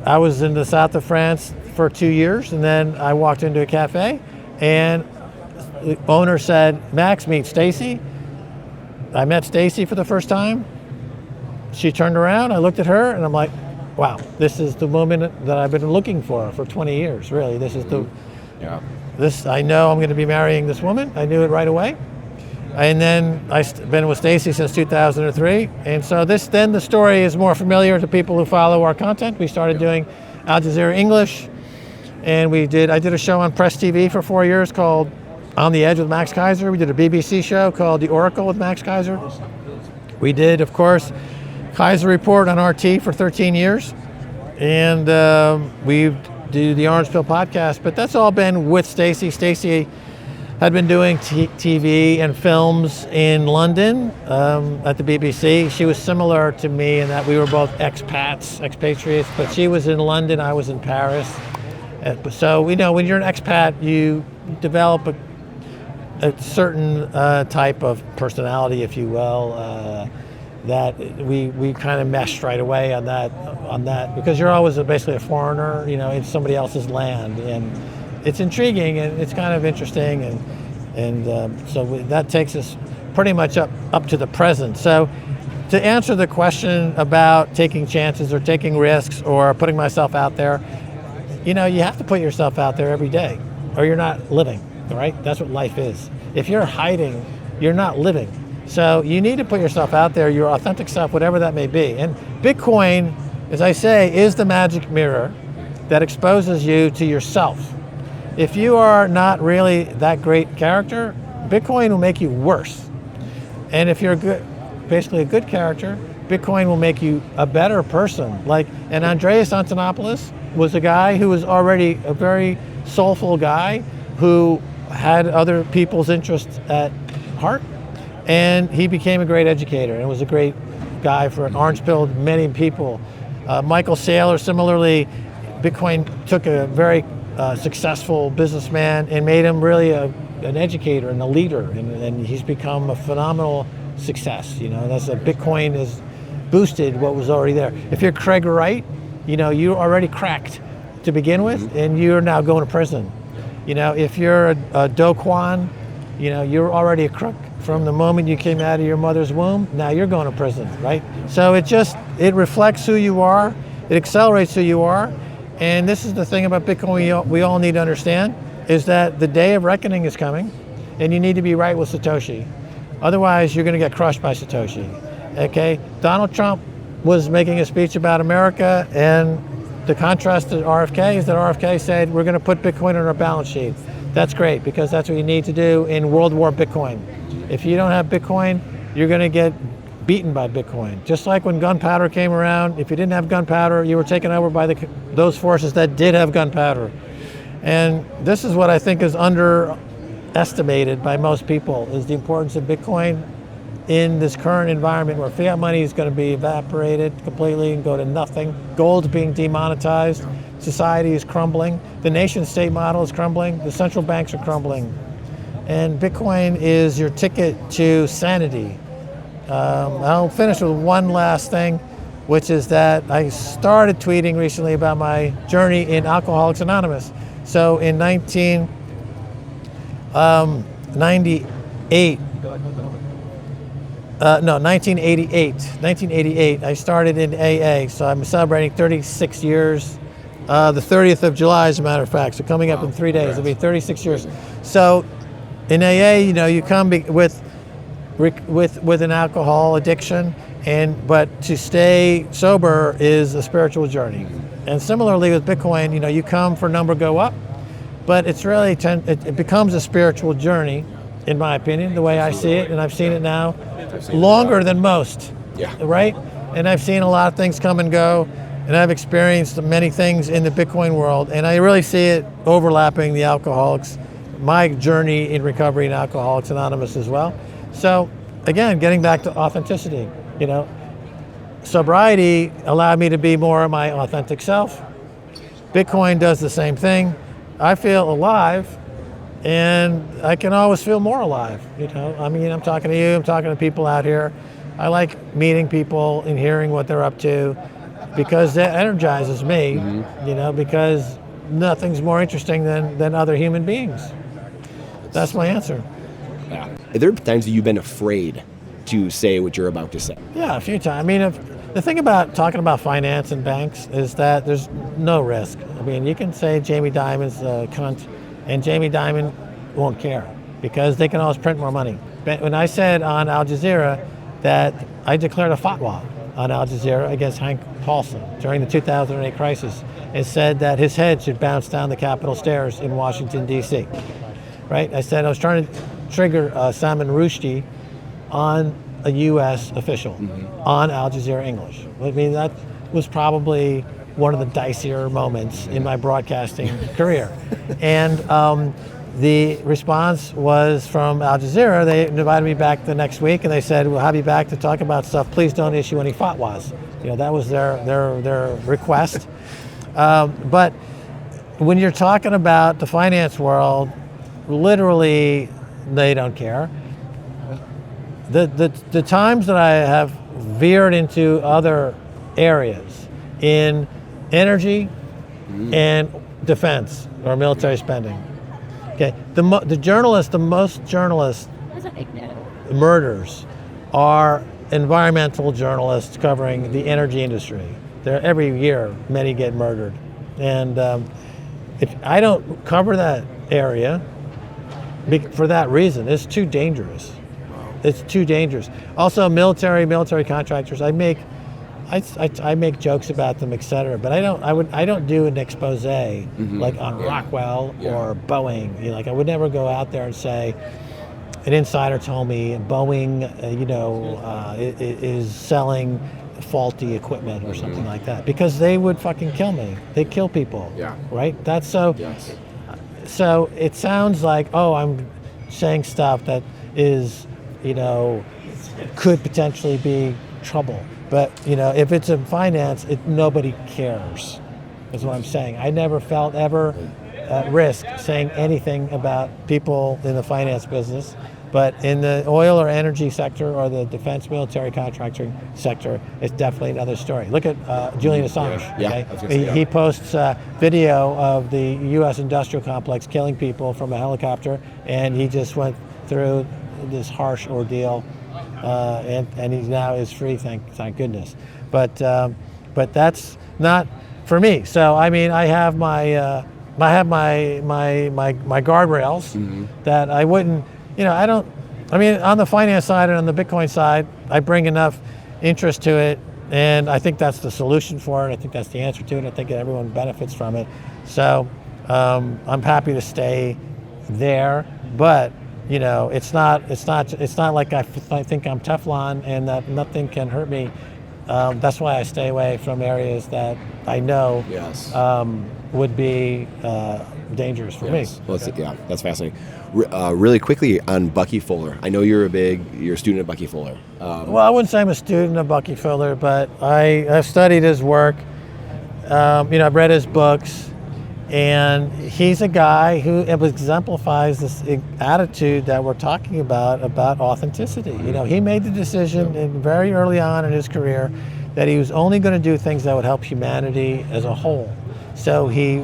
I was in the south of France for 2 years, and then I walked into a cafe, and the owner said, Max, meet Stacey. I met Stacey for the first time. She turned around, I looked at her, and I'm like, wow, this is the woman that I've been looking for 20 years, really. This is I know I'm going to be marrying this woman. I knew it right away. And then I've been with Stacey since 2003. And so then the story is more familiar to people who follow our content. We started doing Al Jazeera English, and I did a show on Press TV for 4 years called On the Edge with Max Keiser. We did a BBC show called The Oracle with Max Keiser. We did, of course, Keiser Report on RT for 13 years. And we do the Orange Pill podcast, but that's all been with Stacey. Stacey had been doing TV and films in London at the BBC. She was similar to me in that we were both expatriates, but she was in London, I was in Paris. So, when you're an expat, you develop a certain type of personality, if you will, that we kind of meshed right away on that because you're always basically a foreigner, in somebody else's land, and it's intriguing and it's kind of interesting, and so that takes us pretty much up to the present. So to answer the question about taking chances or taking risks or putting myself out there, you have to put yourself out there every day or you're not living, right? That's what life is. If you're hiding, you're not living. So you need to put yourself out there, your authentic self, whatever that may be. And Bitcoin, as I say, is the magic mirror that exposes you to yourself. If you are not really that great character, Bitcoin will make you worse. And if you're basically a good character, Bitcoin will make you a better person. And Andreas Antonopoulos was a guy who was already a very soulful guy who had other people's interests at heart. And he became a great educator and was a great guy for an orange pilled many people. Michael Saylor, similarly, Bitcoin took a very successful businessman and made him really an educator and a leader, and he's become a phenomenal success. Bitcoin has boosted what was already there. If you're Craig Wright, you're already cracked to begin with, and you're now going to prison. If you're a Do Kwon, you're already a crook from the moment you came out of your mother's womb. Now you're going to prison, right? So it reflects who you are, it accelerates who you are. And this is the thing about Bitcoin we all need to understand, is that the day of reckoning is coming, and you need to be right with Satoshi. Otherwise, you're going to get crushed by Satoshi. Okay? Donald Trump was making a speech about America, and the contrast to RFK is that RFK said, we're going to put Bitcoin on our balance sheet. That's great, because that's what you need to do in World War Bitcoin. If you don't have Bitcoin, you're going to get beaten by Bitcoin. Just like when gunpowder came around, if you didn't have gunpowder, you were taken over by those forces that did have gunpowder. And this is what I think is underestimated by most people, is the importance of Bitcoin in this current environment where fiat money is going to be evaporated completely and go to nothing. Gold's being demonetized. Society is crumbling. The nation state model is crumbling. The central banks are crumbling. And Bitcoin is your ticket to sanity. I'll finish with one last thing, which is that I started tweeting recently about my journey in Alcoholics Anonymous. So in 1988, I started in AA. So I'm celebrating 36 years. The 30th of July, as a matter of fact. So coming up in 3 days, it'll be 36 years. So in AA, you come with an alcohol addiction, but to stay sober is a spiritual journey. And similarly with Bitcoin, you come for number go up, but it's really it becomes a spiritual journey, in my opinion, the way I see it, and I've seen it now longer than most. Yeah. Right? And I've seen a lot of things come and go, and I've experienced many things in the Bitcoin world, and I really see it overlapping the alcoholics, my journey in recovery in Alcoholics Anonymous as well. So again, getting back to authenticity, sobriety allowed me to be more of my authentic self. Bitcoin does the same thing. I feel alive, and I can always feel more alive. I'm talking to you, I'm talking to people out here. I like meeting people and hearing what they're up to. because that energizes me, because nothing's more interesting than other human beings. That's my answer. Yeah. Are there times that you've been afraid to say what you're about to say? Yeah, a few times. I mean, the thing about talking about finance and banks is that there's no risk. I mean, you can say Jamie Dimon's a cunt, and Jamie Dimon won't care because they can always print more money. But when I said on Al Jazeera that I declared a fatwa on Al Jazeera against Hank Paulson during the 2008 crisis, and said that his head should bounce down the Capitol stairs in Washington, D.C., right? I said I was trying to trigger Salman Rushdie on a U.S. official on Al Jazeera English. I mean, that was probably one of the dicier moments in my broadcasting career. And the response was from Al Jazeera. They invited me back the next week, and they said, we'll have you back to talk about stuff. Please don't issue any fatwas. That was their request. But when you're talking about the finance world, literally, they don't care. The times that I have veered into other areas in energy and defense or military spending. Okay, the most journalists murders are environmental journalists covering the energy industry. Every year, many get murdered, and if I don't cover that area for that reason, it's too dangerous. It's too dangerous. Also, military contractors. I make jokes about them, etc. But I don't do an expose like on Rockwell or Boeing. Like I would never go out there and say, an insider told me Boeing, is selling faulty equipment or something like that, because they would fucking kill me. They kill people. Yeah. Right. That's so. Yes. So it sounds like, oh, I'm saying stuff that is, could potentially be trouble. But, if it's in finance, nobody cares, is what I'm saying. I never felt ever at risk saying anything about people in the finance business. But in the oil or energy sector or the defense military contracting sector, it's definitely another story. Look at Julian Assange. He posts video of the U.S. industrial complex killing people from a helicopter, and he just went through this harsh ordeal, and he now is free, thank goodness. But that's not for me. So I mean, I have my guardrails that I wouldn't. On the finance side and on the Bitcoin side, I bring enough interest to it, and I think that's the solution for it. I think that's the answer to it. I think everyone benefits from it. So I'm happy to stay there, but it's not like I think I'm Teflon and that nothing can hurt me. That's why I stay away from areas that I know would be dangerous for me. Well, that's fascinating. Really quickly on Bucky Fuller. I know you're a student of Bucky Fuller. Well, I wouldn't say I'm a student of Bucky Fuller, but I've studied his work. I've read his books, and he's a guy who exemplifies this attitude that we're talking about authenticity. He made the decision very early on in his career that he was only going to do things that would help humanity as a whole. So he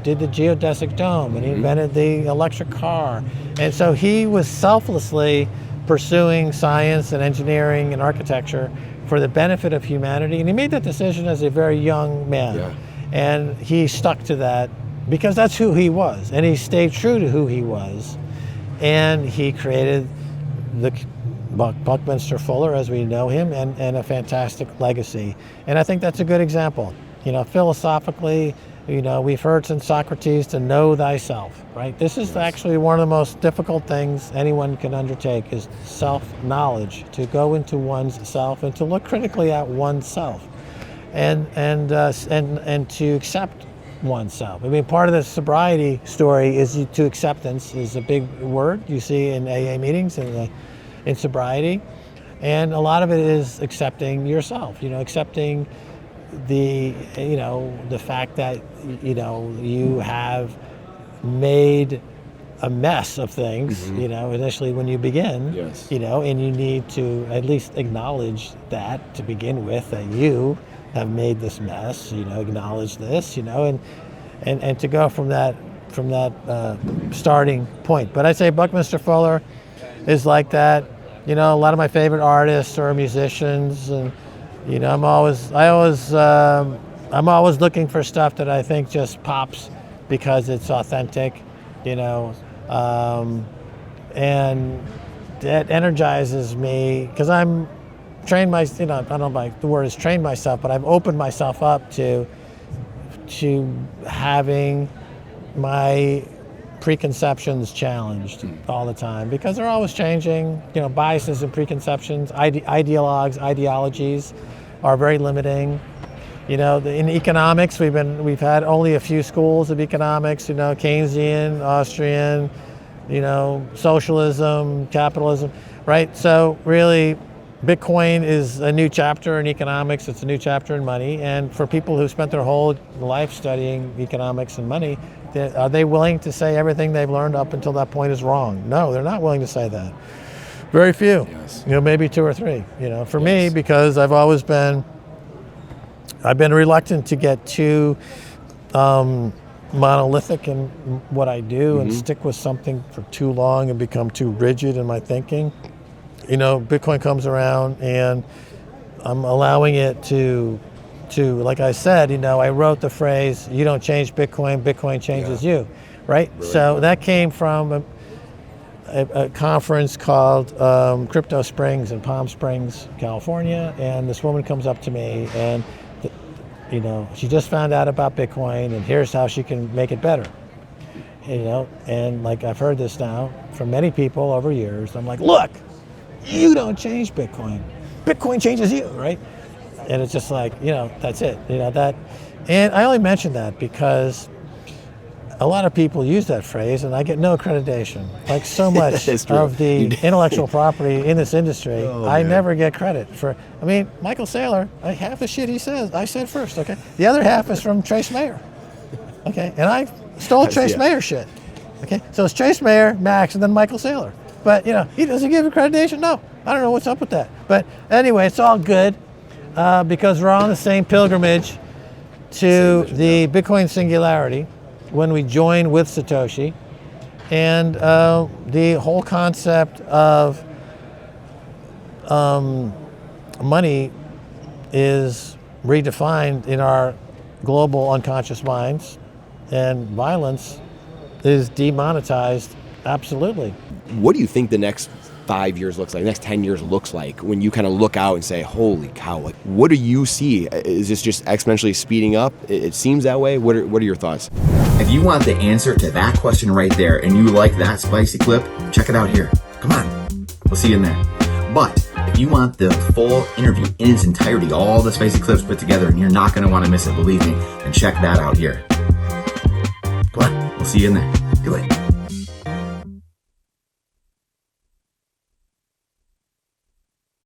did the geodesic dome, and he invented the electric car. And so he was selflessly pursuing science and engineering and architecture for the benefit of humanity. And he made that decision as a very young man. Yeah. And he stuck to that because that's who he was. And he stayed true to who he was. And he created the Buckminster Fuller as we know him, and a fantastic legacy. And I think that's a good example. Philosophically, we've heard since Socrates to know thyself, right? This is actually one of the most difficult things anyone can undertake, is self-knowledge, to go into one's self and to look critically at oneself, and to accept oneself. I mean, part of the sobriety story is to acceptance is a big word you see in AA meetings and in sobriety, and a lot of it is accepting yourself. Accepting the fact that you have made a mess of things initially when you begin, and you need to at least acknowledge that to begin with, that you have made this mess, acknowledge this, and to go from that starting point. But I'd say Buckminster Fuller is like that. A lot of my favorite artists are musicians, and I'm always looking for stuff that I think just pops because it's authentic, and that energizes me because I'm trained I don't know if the word is trained myself, but I've opened myself up to having my preconceptions challenged all the time because they're always changing. Biases and preconceptions, ideologies are very limiting. In economics, we've had only a few schools of economics. Keynesian, Austrian, socialism, capitalism, right? So really, Bitcoin is a new chapter in economics. It's a new chapter in money. And for people who spent their whole life studying economics and money, are they willing to say everything they've learned up until that point is wrong? No, they're not willing to say that. Very few. Yes. Maybe two or three. For me, because I've been reluctant to get too monolithic in what I do and stick with something for too long and become too rigid in my thinking. Bitcoin comes around and I'm allowing it to like I said, I wrote the phrase, you don't change Bitcoin, Bitcoin changes you, right? Really So that came from a conference called Crypto Springs in Palm Springs, California, and this woman comes up to me and she just found out about Bitcoin and here's how she can make it better. And like I've heard this now from many people over years. I'm like, look, you don't change Bitcoin. Bitcoin changes you, right? And it's just like, that's it. That. And I only mention that because a lot of people use that phrase and I get no accreditation. Like so much of the intellectual property in this industry, I never get credit for. Michael Saylor, half the shit he says, I said first, okay? The other half is from Trace Mayer, okay? And I stole Trace Mayer shit, okay? So it's Trace Mayer, Max, and then Michael Saylor. But, he doesn't give accreditation? No. I don't know what's up with that. But anyway, it's all good because we're on the same pilgrimage to the Bitcoin singularity when we join with Satoshi. And the whole concept of money is redefined in our global unconscious minds, and violence is demonetized, absolutely. What do you think the next 5 years looks like, the next 10 years looks like when you kind of look out and say, holy cow, like, what do you see? Is this just exponentially speeding up? It seems that way. What are your thoughts? If you want the answer to that question right there and you like that spicy clip, check it out here. Come on, we'll see you in there. But if you want the full interview in its entirety, all the spicy clips put together, and you're not going to want to miss it, believe me, then check that out here. Come on, we'll see you in there. Do it.